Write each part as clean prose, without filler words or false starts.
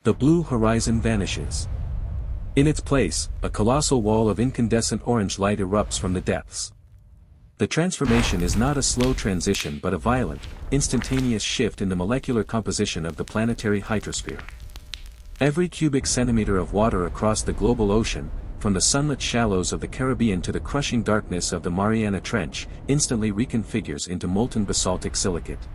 The blue horizon vanishes. In its place, a colossal wall of incandescent orange light erupts from the depths. The transformation is not a slow transition but a violent, instantaneous shift in the molecular composition of the planetary hydrosphere. Every cubic centimeter of water across the global ocean, from the sunlit shallows of the Caribbean to the crushing darkness of the Mariana Trench, instantly reconfigures into molten basaltic silicate.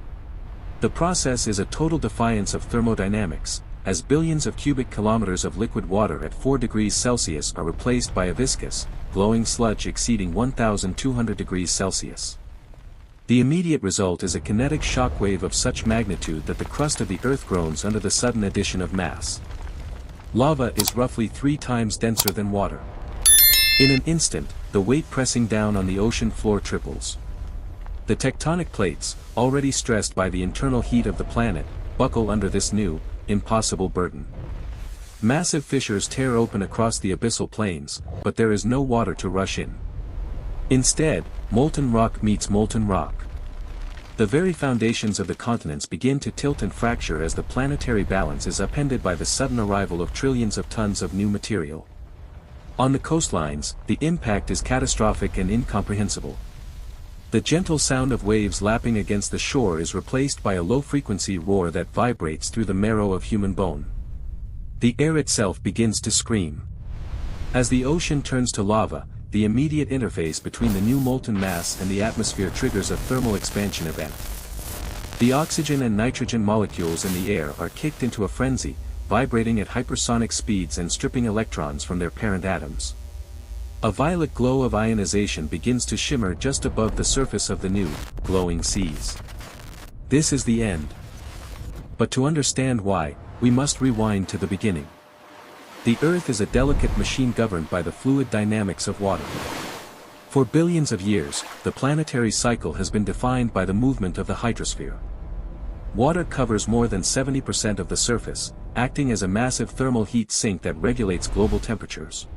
The process is a total defiance of thermodynamics, as billions of cubic kilometers of liquid water at 4 degrees Celsius are replaced by a viscous, glowing sludge exceeding 1,200 degrees Celsius. The immediate result is a kinetic shock wave of such magnitude that the crust of the Earth groans under the sudden addition of mass. Lava is roughly 3 times denser than water. In an instant, the weight pressing down on the ocean floor triples. The tectonic plates, already stressed by the internal heat of the planet, buckle under this new, impossible burden. Massive fissures tear open across the abyssal plains, but there is no water to rush in. Instead, molten rock meets molten rock. The very foundations of the continents begin to tilt and fracture as the planetary balance is upended by the sudden arrival of trillions of tons of new material. On the coastlines, the impact is catastrophic and incomprehensible. The gentle sound of waves lapping against the shore is replaced by a low-frequency roar that vibrates through the marrow of human bone. The air itself begins to scream. As the ocean turns to lava, the immediate interface between the new molten mass and the atmosphere triggers a thermal expansion event. The oxygen and nitrogen molecules in the air are kicked into a frenzy, vibrating at hypersonic speeds and stripping electrons from their parent atoms. A violet glow of ionization begins to shimmer just above the surface of the new, glowing seas. This is the end. But to understand why, we must rewind to the beginning. The Earth is a delicate machine governed by the fluid dynamics of water. For billions of years, the planetary cycle has been defined by the movement of the hydrosphere. Water covers more than 70% of the surface, acting as a massive thermal heat sink that regulates global temperatures.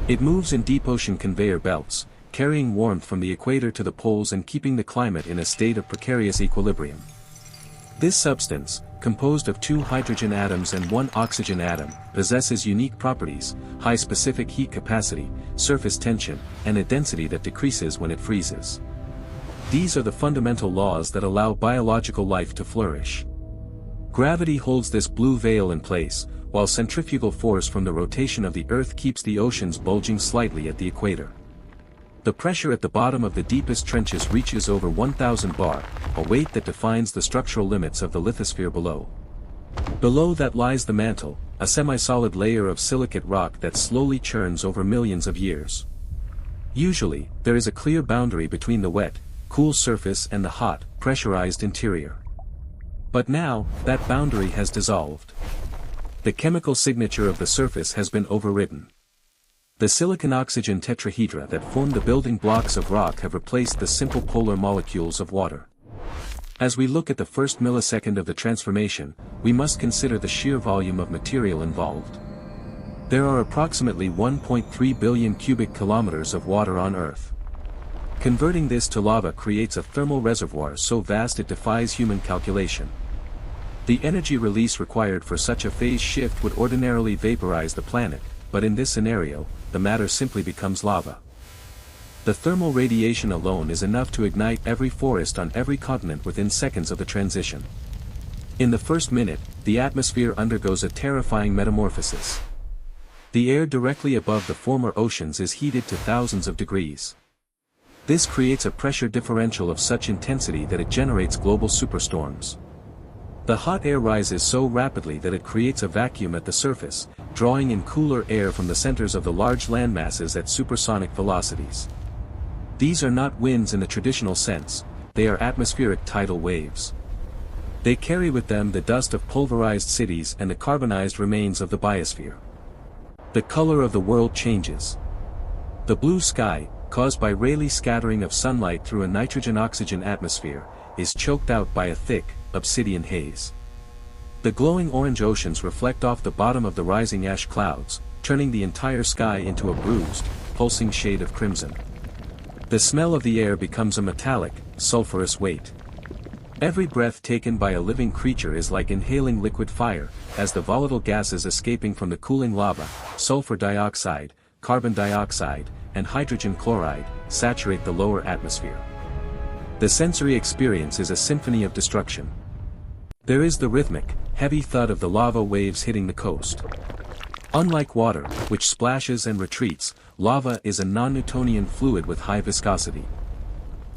It moves in deep ocean conveyor belts, carrying warmth from the equator to the poles and keeping the climate in a state of precarious equilibrium. This substance, composed of 2 hydrogen atoms and 1 oxygen atom, possesses unique properties: high specific heat capacity, surface tension, and a density that decreases when it freezes. These are the fundamental laws that allow biological life to flourish. Gravity holds this blue veil in place, while centrifugal force from the rotation of the Earth keeps the oceans bulging slightly at the equator. The pressure at the bottom of the deepest trenches reaches over 1,000 bar, a weight that defines the structural limits of the lithosphere below. Below that lies the mantle, a semi-solid layer of silicate rock that slowly churns over millions of years. Usually, there is a clear boundary between the wet, cool surface and the hot, pressurized interior. But now, that boundary has dissolved. The chemical signature of the surface has been overridden. The silicon-oxygen tetrahedra that form the building blocks of rock have replaced the simple polar molecules of water. As we look at the first millisecond of the transformation, we must consider the sheer volume of material involved. There are approximately 1.3 billion cubic kilometers of water on Earth. Converting this to lava creates a thermal reservoir so vast it defies human calculation. The energy release required for such a phase shift would ordinarily vaporize the planet, but in this scenario, the matter simply becomes lava. The thermal radiation alone is enough to ignite every forest on every continent within seconds of the transition. In the first minute, the atmosphere undergoes a terrifying metamorphosis. The air directly above the former oceans is heated to thousands of degrees. This creates a pressure differential of such intensity that it generates global superstorms. The hot air rises so rapidly that it creates a vacuum at the surface, drawing in cooler air from the centers of the large landmasses at supersonic velocities. These are not winds in the traditional sense, they are atmospheric tidal waves. They carry with them the dust of pulverized cities and the carbonized remains of the biosphere. The color of the world changes. The blue sky, caused by Rayleigh scattering of sunlight through a nitrogen-oxygen atmosphere, is choked out by a thick, obsidian haze. The glowing orange oceans reflect off the bottom of the rising ash clouds, turning the entire sky into a bruised, pulsing shade of crimson. The smell of the air becomes a metallic, sulfurous weight. Every breath taken by a living creature is like inhaling liquid fire, as the volatile gases escaping from the cooling lava, sulfur dioxide, carbon dioxide, and hydrogen chloride, saturate the lower atmosphere. The sensory experience is a symphony of destruction. There is the rhythmic, heavy thud of the lava waves hitting the coast. Unlike water, which splashes and retreats, lava is a non-Newtonian fluid with high viscosity.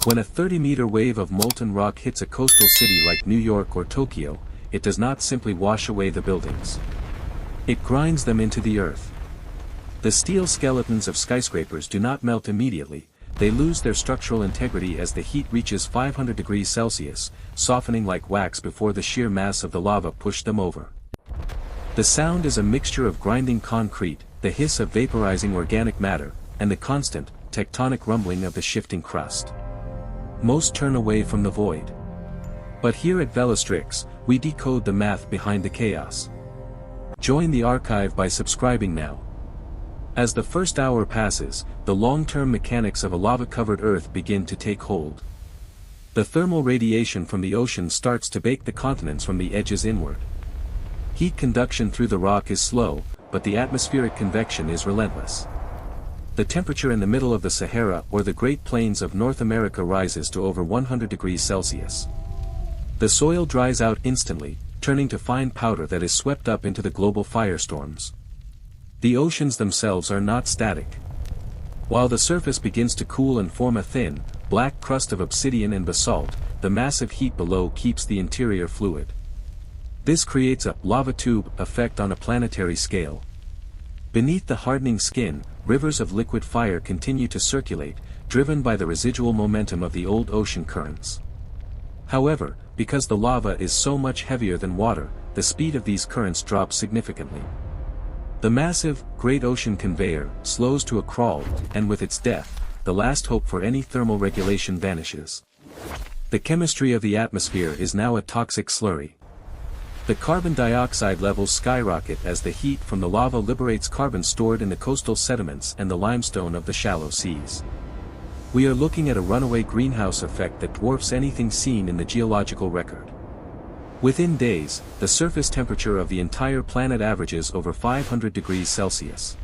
When a 30-meter wave of molten rock hits a coastal city like New York or Tokyo, it does not simply wash away the buildings. It grinds them into the earth. The steel skeletons of skyscrapers do not melt immediately, they lose their structural integrity as the heat reaches 500 degrees Celsius, softening like wax before the sheer mass of the lava pushed them over. The sound is a mixture of grinding concrete, the hiss of vaporizing organic matter, and the constant, tectonic rumbling of the shifting crust. Most turn away from the void. But here at Velastrix, we decode the math behind the chaos. Join the archive by subscribing now. As the first hour passes, the long-term mechanics of a lava-covered Earth begin to take hold. The thermal radiation from the ocean starts to bake the continents from the edges inward. Heat conduction through the rock is slow, but the atmospheric convection is relentless. The temperature in the middle of the Sahara or the Great Plains of North America rises to over 100 degrees Celsius. The soil dries out instantly, turning to fine powder that is swept up into the global firestorms. The oceans themselves are not static. While the surface begins to cool and form a thin, black crust of obsidian and basalt, the massive heat below keeps the interior fluid. This creates a lava tube effect on a planetary scale. Beneath the hardening skin, rivers of liquid fire continue to circulate, driven by the residual momentum of the old ocean currents. However, because the lava is so much heavier than water, the speed of these currents drops significantly. The massive, great ocean conveyor slows to a crawl, and with its death, the last hope for any thermal regulation vanishes. The chemistry of the atmosphere is now a toxic slurry. The carbon dioxide levels skyrocket as the heat from the lava liberates carbon stored in the coastal sediments and the limestone of the shallow seas. We are looking at a runaway greenhouse effect that dwarfs anything seen in the geological record. Within days, the surface temperature of the entire planet averages over 500 degrees Celsius.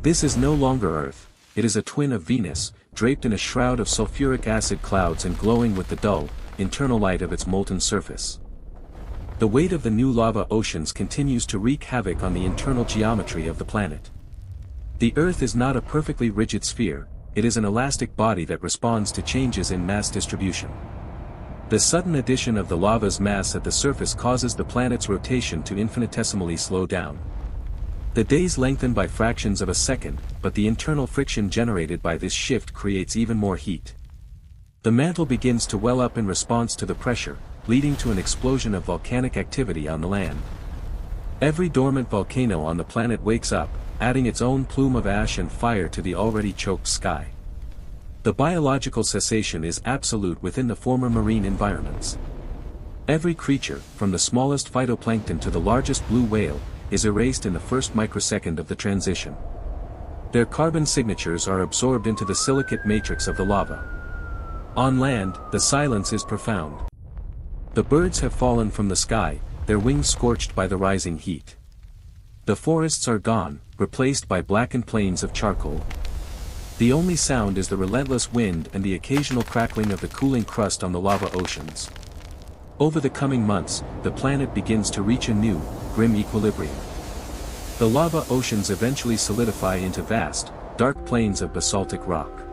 This is no longer Earth, it is a twin of Venus, draped in a shroud of sulfuric acid clouds and glowing with the dull, internal light of its molten surface. The weight of the new lava oceans continues to wreak havoc on the internal geometry of the planet. The Earth is not a perfectly rigid sphere, it is an elastic body that responds to changes in mass distribution. The sudden addition of the lava's mass at the surface causes the planet's rotation to infinitesimally slow down. The days lengthen by fractions of a second, but the internal friction generated by this shift creates even more heat. The mantle begins to well up in response to the pressure, leading to an explosion of volcanic activity on the land. Every dormant volcano on the planet wakes up, adding its own plume of ash and fire to the already choked sky. The biological cessation is absolute within the former marine environments. Every creature, from the smallest phytoplankton to the largest blue whale, is erased in the first microsecond of the transition. Their carbon signatures are absorbed into the silicate matrix of the lava. On land, the silence is profound. The birds have fallen from the sky, their wings scorched by the rising heat. The forests are gone, replaced by blackened plains of charcoal. The only sound is the relentless wind and the occasional crackling of the cooling crust on the lava oceans. Over the coming months, the planet begins to reach a new, grim equilibrium. The lava oceans eventually solidify into vast, dark plains of basaltic rock.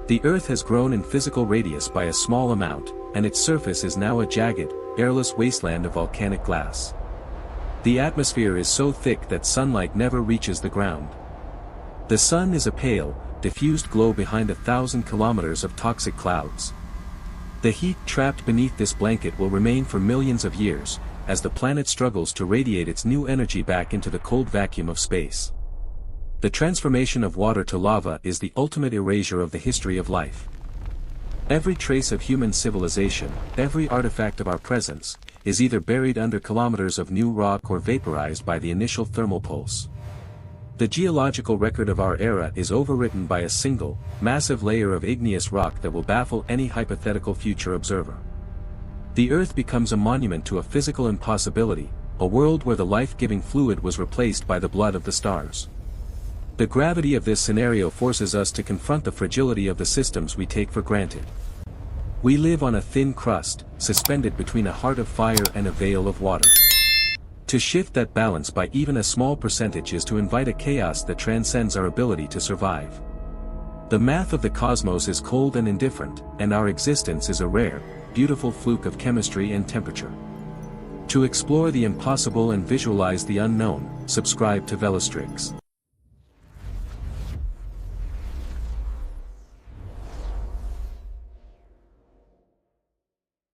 The Earth has grown in physical radius by a small amount, and its surface is now a jagged, airless wasteland of volcanic glass. The atmosphere is so thick that sunlight never reaches the ground. The sun is a pale, diffused glow behind 1,000 kilometers of toxic clouds. The heat trapped beneath this blanket will remain for millions of years, as the planet struggles to radiate its new energy back into the cold vacuum of space. The transformation of water to lava is the ultimate erasure of the history of life. Every trace of human civilization, every artifact of our presence, is either buried under kilometers of new rock or vaporized by the initial thermal pulse. The geological record of our era is overwritten by a single, massive layer of igneous rock that will baffle any hypothetical future observer. The Earth becomes a monument to a physical impossibility, a world where the life-giving fluid was replaced by the blood of the stars. The gravity of this scenario forces us to confront the fragility of the systems we take for granted. We live on a thin crust, suspended between a heart of fire and a veil of water. To shift that balance by even a small percentage is to invite a chaos that transcends our ability to survive. The math of the cosmos is cold and indifferent, and our existence is a rare, beautiful fluke of chemistry and temperature. To explore the impossible and visualize the unknown, subscribe to Velastrix.